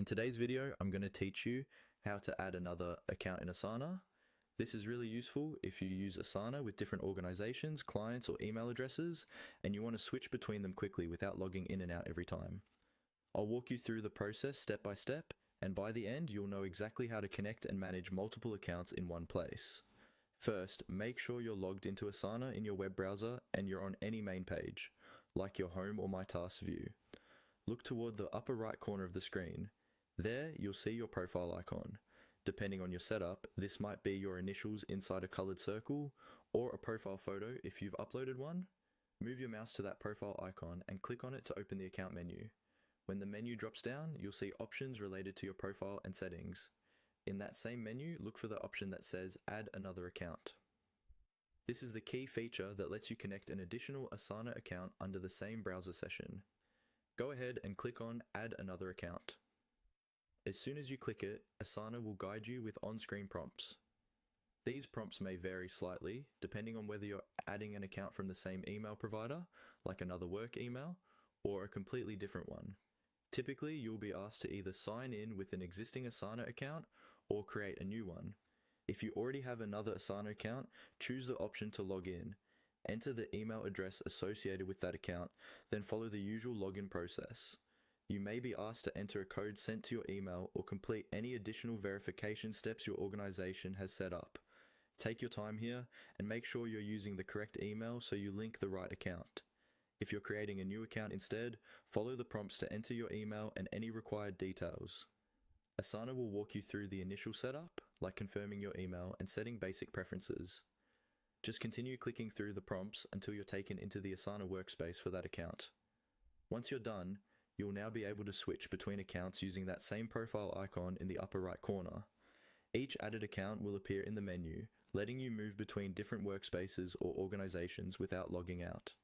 In today's video, I'm going to teach you how to add another account in Asana. This is really useful if you use Asana with different organizations, clients, or email addresses, and you want to switch between them quickly without logging in and out every time. I'll walk you through the process step by step, and by the end, you'll know exactly how to connect and manage multiple accounts in one place. First, make sure you're logged into Asana in your web browser and you're on any main page, like your home or My Tasks view. Look toward the upper right corner of the screen. There, you'll see your profile icon. Depending on your setup, this might be your initials inside a colored circle, or a profile photo if you've uploaded one. Move your mouse to that profile icon and click on it to open the account menu. When the menu drops down, you'll see options related to your profile and settings. In that same menu, look for the option that says Add Another Account. This is the key feature that lets you connect an additional Asana account under the same browser session. Go ahead and click on Add Another Account. As soon as you click it, Asana will guide you with on-screen prompts. These prompts may vary slightly, depending on whether you're adding an account from the same email provider, like another work email, or a completely different one. Typically, you'll be asked to either sign in with an existing Asana account or create a new one. If you already have another Asana account, choose the option to log in. Enter the email address associated with that account, then follow the usual login process. You may be asked to enter a code sent to your email or complete any additional verification steps your organization has set up. Take your time here and make sure you're using the correct email so you link the right account. If you're creating a new account instead, follow the prompts to enter your email and any required details. Asana will walk you through the initial setup, like confirming your email and setting basic preferences. Just continue clicking through the prompts until you're taken into the Asana workspace for that account. Once you're done, you'll now be able to switch between accounts using that same profile icon in the upper right corner. Each added account will appear in the menu, letting you move between different workspaces or organizations without logging out.